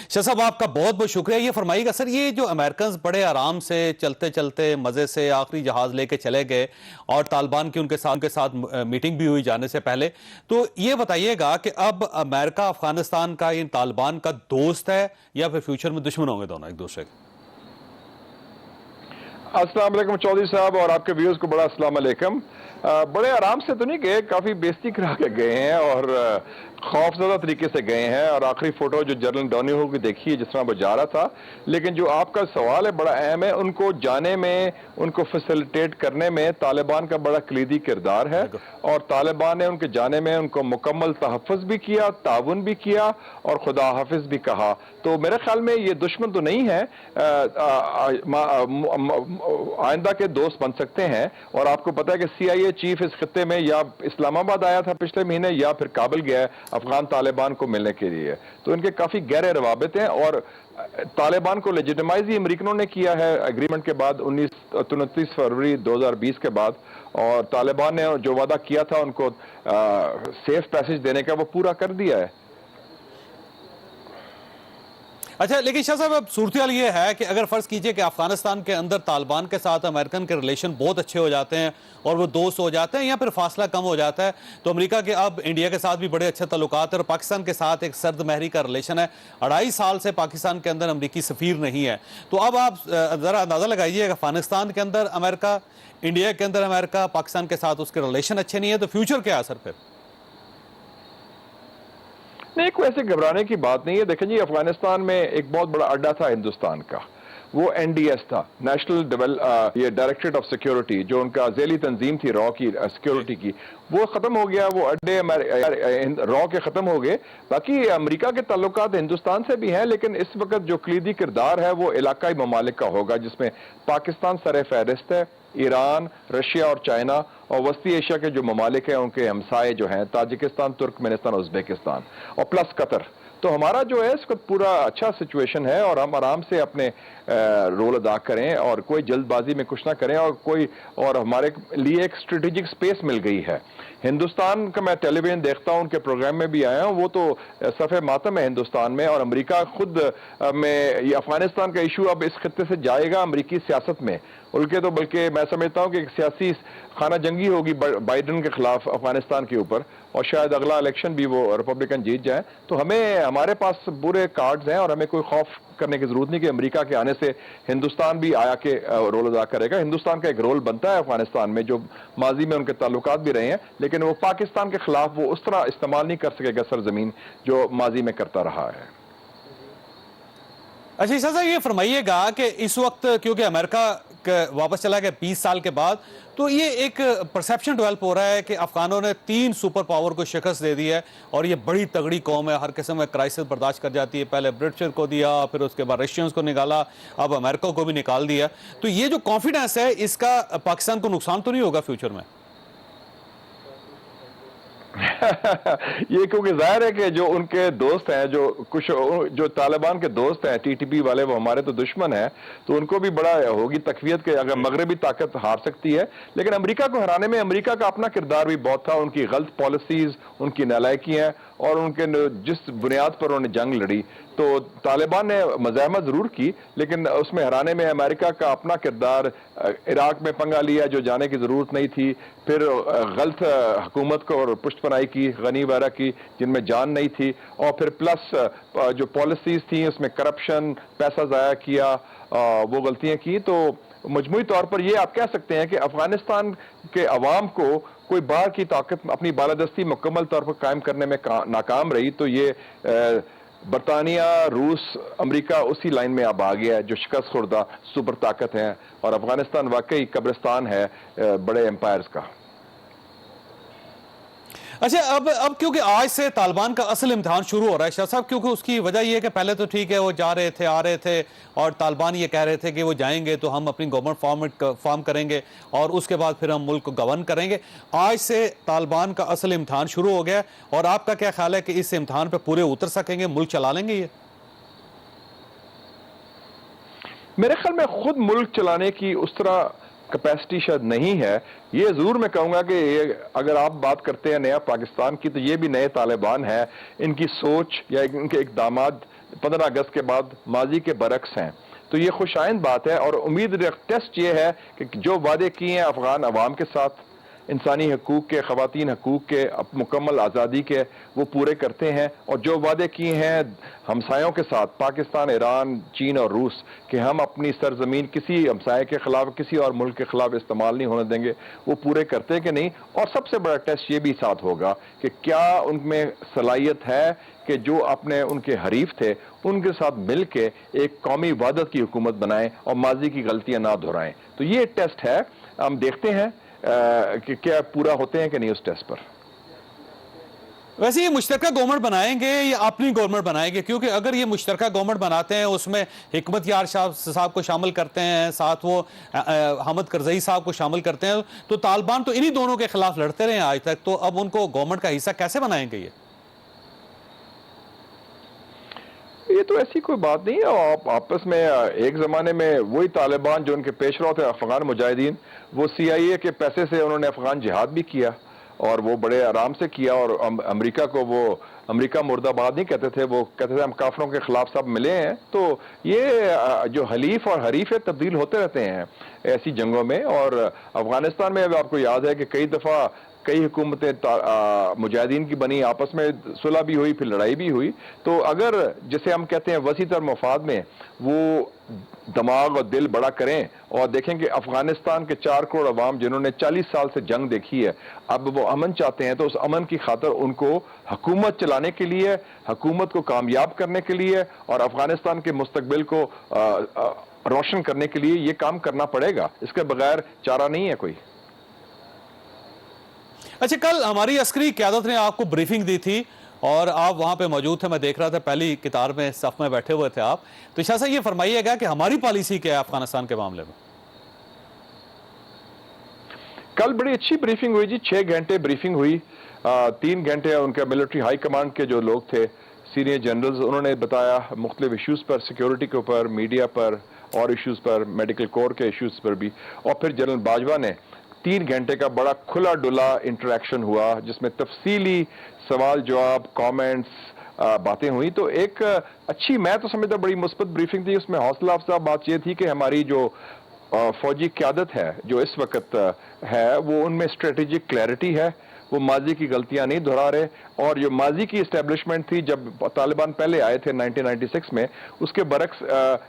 शाह साहब, आपका बहुत बहुत शुक्रिया। ये फरमाइएगा सर, ये जो अमेरिकन बड़े आराम से चलते चलते मजे से आखिरी जहाज लेके चले गए और तालिबान की उनके साथ मीटिंग भी हुई जाने से पहले, तो ये बताइएगा कि अब अमेरिका अफगानिस्तान का इन तालिबान का दोस्त है या फिर फ्यूचर में दुश्मन होंगे दोनों एक दूसरे के? अस्सलाम वालेकुम चौधरी साहब और आपके व्यूअर्स को बड़ा अस्सलाम वालेकुम। बड़े आराम से तो नहीं गए, काफी बेइज्जती करा के गए हैं और खौफजदा तरीके से गए हैं। और आखिरी फोटो जो जनरल डोनिहो की देखी है जिस तरह वो जा रहा था। लेकिन जो आपका सवाल है बड़ा अहम है, उनको जाने में, उनको फैसिलिटेट करने में तालिबान का बड़ा कलीदी किरदार है और तालिबान ने उनके जाने में उनको मुकम्मल तहफ़्फ़ुज़ भी किया, ताउन भी किया और खुदा हाफिज भी कहा। तो मेरे ख्याल में ये दुश्मन तो नहीं है, आइंदा के दोस्त बन सकते हैं। और आपको पता है कि CIA चीफ इस खत्ते में या इस्लामाबाद आया था पिछले महीने या फिर काबुल गया है अफगान तालिबान को मिलने के लिए। तो इनके काफी गहरे रवाबित हैं और तालिबान को लेजिटिमाइज ही अमरीकनों ने किया है एग्रीमेंट के बाद 29 फरवरी 2020 के बाद। और तालिबान ने जो वादा किया था उनको सेफ पैसेज देने का वो पूरा कर दिया है। अच्छा, लेकिन शाह साहब, अब सूरत हाल ये है कि अगर फर्ज कीजिए कि अफगानिस्तान के अंदर तालिबान के साथ अमेरिकन के रिलेशन बहुत अच्छे हो जाते हैं और वो दोस्त हो जाते हैं या फिर फासला कम हो जाता है, तो अमेरिका के अब इंडिया के साथ भी बड़े अच्छे ताल्लुकात है और पाकिस्तान के साथ एक सर्द महरी का रिलेशन है। 2.5 साल से पाकिस्तान के अंदर अमरीकी सफीर नहीं है। तो अब आप जरा अंदाजा लगाइए, अफगानिस्तान के अंदर अमेरिका, इंडिया के अंदर अमेरिका, पाकिस्तान के साथ उसके रिलेशन अच्छे नहीं है, तो फ्यूचर क्या है सर फिर? नहीं, कोई ऐसे घबराने की बात नहीं है। देखें जी, अफगानिस्तान में एक बहुत बड़ा अड्डा था हिंदुस्तान का, वो NDS था, नेशनल ये डायरेक्टरेट ऑफ सिक्योरिटी, जो उनका जेली तंजीम थी रॉ की सिक्योरिटी की, वो खत्म हो गया। वो अड्डे रॉ के खत्म हो गए। बाकी अमेरिका के ताल्लुकात हिंदुस्तान से भी हैं, लेकिन इस वक्त जो कलीदी किरदार है वो इलाकाई ममालिक का होगा, जिसमें पाकिस्तान सर फहरिस्त है, ईरान, रशिया और चाइना, और वस्ती एशिया के जो ममालिक हैं उनके हमसाए जो हैं ताजिकिस्तान, तुर्कमेनिस्तान, उज्बेकिस्तान और प्लस कतर। तो हमारा जो है इसका पूरा अच्छा सिचुएशन है और हम आराम से अपने रोल अदा करें और कोई जल्दबाजी में कुछ ना करें और हमारे लिए एक स्ट्रेटेजिक स्पेस मिल गई है। हिंदुस्तान का मैं टेलीविजन देखता हूं, उनके प्रोग्राम में भी आया हूं, वो तो सफ़े मातम है हिंदुस्तान में। और अमेरिका खुद में ये अफगानिस्तान का इशू अब इस खत्ते से जाएगा अमेरिकी सियासत में बल्कि मैं समझता हूं कि एक सियासी खाना जंगी होगी बाइडन के खिलाफ अफगानिस्तान के ऊपर, और शायद अगला इलेक्शन भी वो रिपब्लिकन जीत जाए। तो हमारे पास पूरे कार्ड्स हैं और हमें कोई खौफ करने की जरूरत नहीं कि अमेरिका के आने से हिंदुस्तान भी आया के रोल अदा करेगा। हिंदुस्तान का एक रोल बनता है अफगानिस्तान में, जो माजी में उनके ताल्लुकात भी रहे हैं, लेकिन वो पाकिस्तान के खिलाफ वो उस तरह इस्तेमाल नहीं कर सकेगा सरजमीन जो माजी में करता रहा है। अच्छा शाह साहब, ये फरमाइएगा कि इस वक्त क्योंकि अमेरिका वापस चला गया 20 साल के बाद, तो ये एक परसेप्शन डेवलप हो रहा है कि अफगानों ने 3 सुपर पावर को शिकस्त दे दी है और ये बड़ी तगड़ी कौम है, हर किस्म में क्राइसिस बर्दाश्त कर जाती है। पहले ब्रिटिश को दिया, फिर उसके बाद रशियंस को निकाला, अब अमेरिका को भी निकाल दिया। तो ये जो कॉन्फिडेंस है, इसका पाकिस्तान को नुकसान तो नहीं होगा फ्यूचर में? ये क्योंकि जाहिर है कि जो उनके दोस्त हैं, जो तालिबान के दोस्त हैं TTP वाले, वो हमारे तो दुश्मन हैं, तो उनको भी बड़ा होगी तकवीत के अगर मगरबी ताकत हार सकती है। लेकिन अमेरिका को हराने में अमेरिका का अपना किरदार भी बहुत था, उनकी गलत पॉलिसीज, उनकी नालायकियां और उनके जिस बुनियाद पर उन्होंने जंग लड़ी। तो तालिबान ने मज़ाहमत जरूर की, लेकिन उसमें हराने में अमेरिका का अपना किरदार, इराक में पंगा लिया जो जाने की जरूरत नहीं थी, फिर गलत हुकूमत को और पुष्टपनाही की गनी वगैरह की जिनमें जान नहीं थी, और फिर प्लस जो पॉलिसीज थी उसमें करप्शन, पैसा ज़ाया किया, वो गलतियां की। तो मजमूई तौर पर ये आप कह सकते हैं कि अफगानिस्तान के अवाम को कोई बाहर की ताकत अपनी बालादस्ती मुकम्मल तौर पर कायम करने में नाकाम रही। तो ये बरतानिया, रूस, अमेरिका उसी लाइन में अब आ गया है जो शिकस्त खुर्दा सुपर ताकत है, और अफगानिस्तान वाकई कब्रिस्तान है बड़े एम्पायर्स का। अच्छा, अब क्योंकि आज से तालिबान का असल इम्तिहान शुरू हो रहा है शाह साहब, क्योंकि उसकी वजह यह है कि पहले तो ठीक है वो जा रहे थे, आ रहे थे, और तालिबान ये कह रहे थे कि वो जाएंगे तो हम अपनी गवर्नमेंट फॉर्म करेंगे और उसके बाद फिर हम मुल्क को गवर्न करेंगे। आज से तालिबान का असल इम्तिहान शुरू हो गया, और आपका क्या ख्याल है कि इस इम्तिहान पर पूरे उतर सकेंगे, मुल्क चला लेंगे ये? मेरे ख्याल में खुद मुल्क चलाने की उस तरह कैपेसिटी शायद नहीं है। ये जरूर मैं कहूंगा कि अगर आप बात करते हैं नया पाकिस्तान की, तो ये भी नए तालिबान है। इनकी सोच या इनके इकदामात 15 अगस्त के बाद माजी के बरक्स हैं। तो ये खुशाइंद बात है और उम्मीद टेस्ट ये है कि जो वादे किए हैं अफगान अवाम के साथ, इंसानी हकूक़ के, ख़वातीन हकूक़ के, मुकम्मल आज़ादी के, वो पूरे करते हैं। और जो वादे किए हैं हमसायों के साथ, पाकिस्तान, ईरान, चीन और रूस, कि हम अपनी सरजमीन किसी हमसाये के ख़िलाफ़, किसी और मुल्क के ख़िलाफ़ इस्तेमाल नहीं होने देंगे, वो पूरे करते हैं कि नहीं। और सबसे बड़ा टेस्ट ये भी साथ होगा कि क्या उनमें सलाहियत है कि जो अपने उनके हरीफ थे उनके साथ मिल के एक कौमी वहदत की हुकूमत बनाएं और माजी की गलतियां ना दोहराएं। तो ये टेस्ट है, हम देखते हैं कि क्या पूरा होते हैं कि नहीं उस टेस्ट पर। वैसे ये मुश्तरका गवर्नमेंट बनाएंगे या अपनी गवर्नमेंट बनाएंगे? क्योंकि अगर ये मुश्तरका गवर्नमेंट बनाते हैं, उसमें हिकमत यार साहब को शामिल करते हैं, साथ वो हामिद करजई साहब को शामिल करते हैं, तो तालिबान तो इन्हीं दोनों के खिलाफ लड़ते रहे आज तक, तो अब उनको गवर्नमेंट का हिस्सा कैसे बनाएंगे? ये तो ऐसी कोई बात नहीं है। आप आपस में एक जमाने में वही तालिबान जो उनके पेशवा थे अफगान मुजाहिदीन, वो CIA के पैसे से उन्होंने अफगान जिहाद भी किया और वो बड़े आराम से किया। और अमेरिका को वो अमेरिका मुर्दाबाद नहीं कहते थे, वो कहते थे हम काफरों के खिलाफ सब मिले हैं। तो ये जो हलीफ और हरीफ है तब्दील होते रहते हैं ऐसी जंगों में। और अफगानिस्तान में आपको याद है कि कई दफा कई हुकूमतें मुजाहिदीन की बनी, आपस में सुलह भी हुई, फिर लड़ाई भी हुई। तो अगर जिसे हम कहते हैं वसी तर मफाद में वो दिमाग और दिल बड़ा करें और देखें कि अफगानिस्तान के 4 करोड़ अवाम जिन्होंने 40 साल से जंग देखी है, अब वो अमन चाहते हैं, तो उस अमन की खातर उनको हुकूमत चलाने के लिए, हुकूमत को कामयाब करने के लिए और अफगानिस्तान के मुस्तकबिल को रोशन करने के लिए ये काम करना पड़ेगा। इसके बगैर चारा नहीं है कोई। अच्छा, कल हमारी अस्करी क़यादत ने आपको ब्रीफिंग दी थी और आप वहां पे मौजूद थे, मैं देख रहा था, पहली कतार में सफ में बैठे हुए थे आप। तो शाह साहब ये फरमाइएगा कि हमारी पॉलिसी क्या है अफगानिस्तान के मामले में? कल बड़ी अच्छी ब्रीफिंग हुई जी, 6 घंटे ब्रीफिंग हुई। 3 घंटे उनके मिलिट्री हाई कमांड के जो लोग थे, सीनियर जनरल्स, उन्होंने बताया मुख्तलिफ इशूज़ पर, सिक्योरिटी के ऊपर, मीडिया पर और इशूज़ पर, मेडिकल कोर के इशूज़ पर भी। और फिर जनरल बाजवा ने 3 घंटे का बड़ा खुला डुला इंटरेक्शन हुआ जिसमें तफसीली सवाल जवाब, कमेंट्स, बातें हुई। तो एक अच्छी, मैं तो समझता बड़ी मुस्बत ब्रीफिंग थी। उसमें हौसला अफजा बात यह थी कि हमारी जो फौजी क़यादत है जो इस वक्त है, वो उनमें स्ट्रेटेजिक क्लैरिटी है, वो माजी की गलतियां नहीं दोहरा रहे। और जो माजी की इस्टेब्लिशमेंट थी जब तालिबान पहले आए थे 1996 में, उसके बरक्स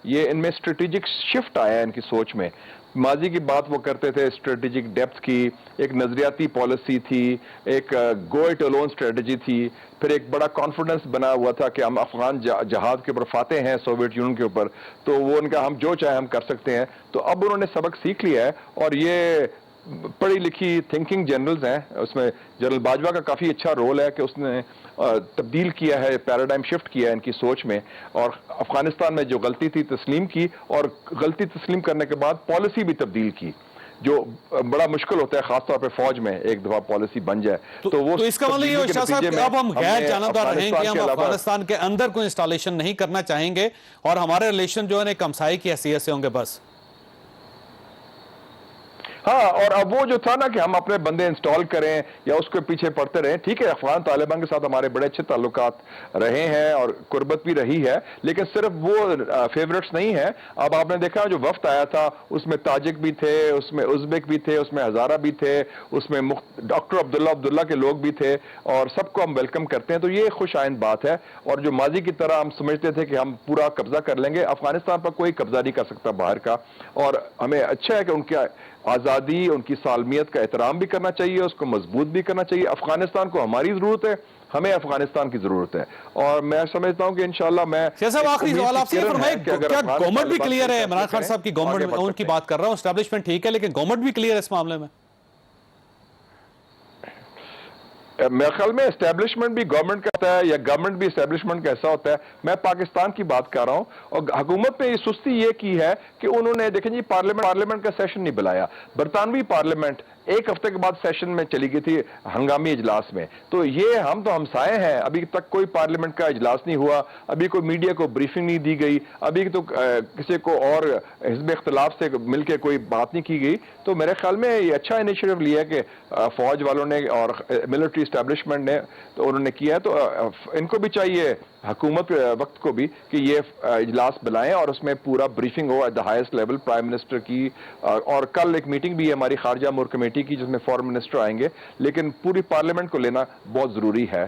ये इनमें स्ट्रेटेजिक शिफ्ट आया इनकी सोच में। माजी की बात वो करते थे स्ट्रेटेजिक डेप्थ की, एक नजरियाती पॉलिसी थी, एक गो इट अलोन स्ट्रेटजी थी, फिर एक बड़ा कॉन्फिडेंस बना हुआ था कि हम अफगान जहाज के ऊपर फाते हैं सोवियत यूनियन के ऊपर, तो वो उनका हम जो चाहे हम कर सकते हैं। तो अब उन्होंने सबक सीख लिया है और ये पढ़ी लिखी थिंकिंग जनरल्स हैं। उसमें जनरल बाजवा का काफ़ी अच्छा रोल है कि उसने तब्दील किया है, पैराडाइम शिफ्ट किया है इनकी सोच में, और अफगानिस्तान में जो गलती थी तस्लीम की, और गलती तस्लीम करने के बाद पॉलिसी भी तब्दील की, जो बड़ा मुश्किल होता है खासतौर पे फौज में एक दफा पॉलिसी बन जाए। तो वो, तो इसका मतलब ये शाह साहब कि अब हम गैर जानबदार रहेंगे, हम अफगानिस्तान के अंदर कोई इंस्टॉलेशन नहीं करना चाहेंगे और हमारे रिलेशन जो है एक हमसाये की हैसियत से होंगे बस। हाँ, और अब वो जो था ना कि हम अपने बंदे इंस्टॉल करें या उसके पीछे पड़ते रहें, ठीक है, अफगान तालिबान के साथ हमारे बड़े अच्छे ताल्लुकात रहे हैं और कुर्बत भी रही है, लेकिन सिर्फ वो फेवरेट्स नहीं है। अब आपने देखा जो वफ्द आया था उसमें ताजिक भी थे, उसमें उज़्बेक भी थे, उसमें हज़ारा भी थे, उसमें डॉक्टर अब्दुल्ला के लोग भी थे, और सबको हम वेलकम करते हैं। तो ये खुश आइंद बात है। और जो माजी की तरह हम समझते थे कि हम पूरा कब्जा कर लेंगे, अफगानिस्तान पर कोई कब्जा नहीं कर सकता बाहर का। और हमें अच्छा है कि उनके आज़ादी, उनकी सालमियत का एहतराम भी करना चाहिए, उसको मजबूत भी करना चाहिए। अफगानिस्तान को हमारी जरूरत है, हमें अफगानिस्तान की जरूरत है, और मैं समझता हूं कि इंशाल्लाह मैं साहब आखिरी सवाल आपसे फरमाइए, क्या गवर्नमेंट भी क्लियर है? इमरान खान साहब की गवर्नमेंट, उनकी बात कर रहा हूं, एस्टैब्लिशमेंट ठीक है, लेकिन गवर्नमेंट भी क्लियर है इस मामले में? मेरे ख्याल में एस्टेब्लिशमेंट भी गवर्नमेंट का होता है या गवर्नमेंट भी एस्टेब्लिशमेंट का ऐसा होता है। मैं पाकिस्तान की बात कर रहा हूं, और हुकूमत ने ये सुस्ती ये की है कि उन्होंने, देखें जी, पार्लियामेंट का सेशन नहीं बुलाया। बरतानवी पार्लियामेंट 1 हफ्ते के बाद सेशन में चली गई थी हंगामी इजलास में। तो ये हम तो हमसाए हैं, अभी तक कोई पार्लियामेंट का इजलास नहीं हुआ, अभी कोई मीडिया को ब्रीफिंग नहीं दी गई, अभी तो किसी को और हिज़्ब इख्तिलाफ से मिलकर कोई बात नहीं की गई। तो मेरे ख्याल में ये अच्छा इनिशिएटिव लिया है कि फौज वालों ने और मिलिट्री इस्टेब्लिशमेंट ने तो उन्होंने किया है, तो इनको भी चाहिए, हुकूमत वक्त को भी, कि ये इजलास बुलाएं और उसमें पूरा ब्रीफिंग हो at the highest level prime minister की। और कल एक मीटिंग भी है हमारी खारजा अमूर कमेटी की जिसमें फॉरेन मिनिस्टर आएंगे, लेकिन पूरी पार्लियामेंट को लेना बहुत जरूरी है।